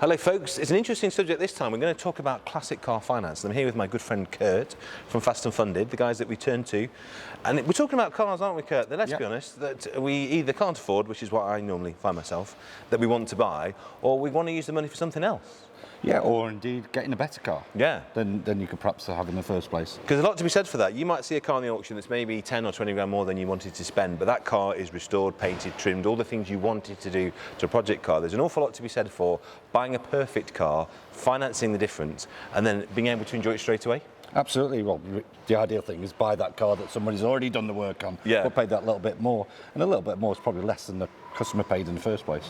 Hello folks, it's an interesting subject this time. We're going to talk about classic car finance. I'm here with my good friend Kurt from Fast and Funded, the guys that we turn to. And we're talking about cars, aren't we, Kurt? That, let's be honest, that we either can't afford, which is what I normally find myself, that we want to buy, or we want to use the money for something else. Yeah, or indeed getting a better car. Yeah. Than you could perhaps have in the first place. Because there's a lot to be said for that. You might see a car in the auction that's maybe 10 or 20 grand more than you wanted to spend, but that car is restored, painted, trimmed, all the things you wanted to do to a project car. There's an awful lot to be said for buying a perfect car, financing the difference, and then being able to enjoy it straight away. Absolutely. Well, the ideal thing is buy that car that somebody's already done the work on, but pay that little bit more. And a little bit more is probably less than the customer paid in the first place.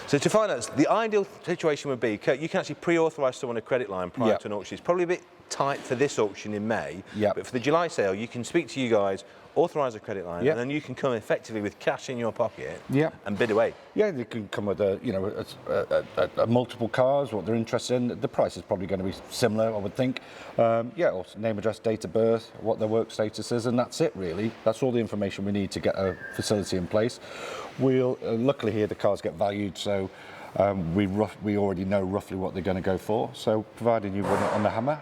So to finance, the ideal situation would be, Kurt, you can actually pre-authorise someone a credit line prior to an auction. It's probably a bit tight for this auction in May, but for the July sale, you can speak to you guys, authorise a credit line, and then you can come effectively with cash in your pocket and bid away. Yeah, they can come with a multiple cars, what they're interested in. The price is probably going to be similar, I would think. Also name, address, date of birth, what their work status is, and that's it really. That's all the information we need to get a facility in place. We'll luckily here the cars get valued, so we already know roughly what they're going to go for. So providing you win it on the hammer,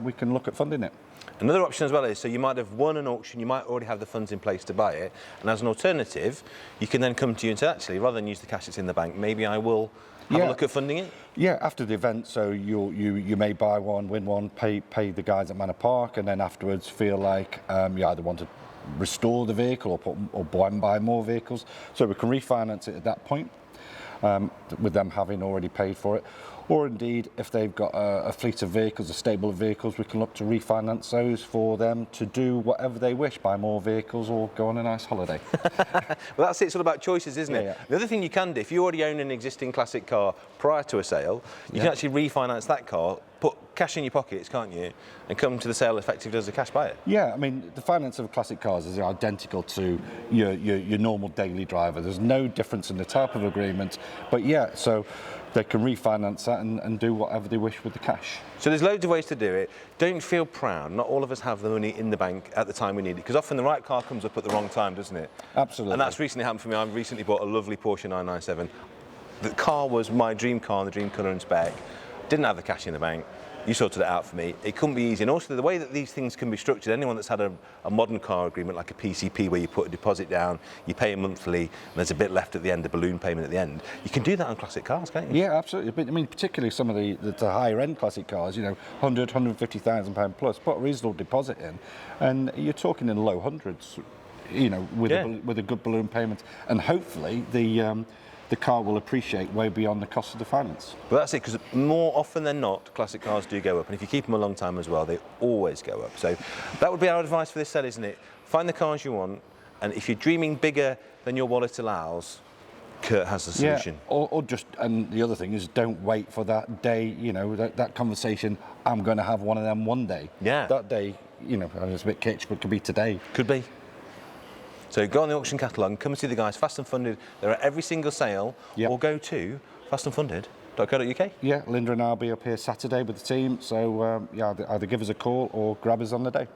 we can look at funding it. Another option as well is, so you might have won an auction, you might already have the funds in place to buy it, and as an alternative, you can then come to you and say, actually, rather than use the cash that's in the bank, maybe I will have a look at funding it? Yeah, after the event, so you may buy one, win one, pay the guys at Manor Park, and then afterwards feel like you either want to restore the vehicle or buy more vehicles. So we can refinance it at that point, with them having already paid for it. Or indeed, if they've got a fleet of vehicles, a stable of vehicles, we can look to refinance those for them to do whatever they wish, buy more vehicles or go on a nice holiday. Well, that's it. It's all about choices, isn't it? Yeah. The other thing you can do, if you already own an existing classic car prior to a sale, you can actually refinance that car, put cash in your pockets, can't you, and come to the sale effectively as a cash buyer. Yeah, I mean, the finance of classic cars is identical to your normal daily driver. There's no difference in the type of agreement, but so they can refinance that and do whatever they wish with the cash. So there's loads of ways to do it. Don't feel proud. Not all of us have the money in the bank at the time we need it, because often the right car comes up at the wrong time, doesn't it? Absolutely. And that's recently happened for me. I've recently bought a lovely Porsche 997. The car was my dream car, the dream colour and spec. Didn't have the cash in the bank. You sorted it out for me. It couldn't be easy. And also the way that these things can be structured, anyone that's had a modern car agreement like a PCP where you put a deposit down, you pay it monthly, and there's a bit left at the end, a balloon payment at the end, you can do that on classic cars, can't you? Yeah, absolutely. But I mean, particularly some of the higher end classic cars, 100, 150,000 pound plus, put a reasonable deposit in, and you're talking in the low hundreds, with a good balloon payment, and hopefully the car will appreciate way beyond the cost of the finance. But that's it, because more often than not, classic cars do go up, and if you keep them a long time as well, they always go up. So that would be our advice for this sale, isn't it? Find the cars you want, and if you're dreaming bigger than your wallet allows, Kurt has the solution. Yeah, and the other thing is, don't wait for that day, that conversation, I'm going to have one of them one day. Yeah. That day, it's a bit kitsch, but it could be today. Could be. So go on the auction catalogue and come and see the guys, Fast and Funded. They're at every single sale, or go to fastandfunded.co.uk. Yeah, Linda and I'll be up here Saturday with the team, so either give us a call or grab us on the day.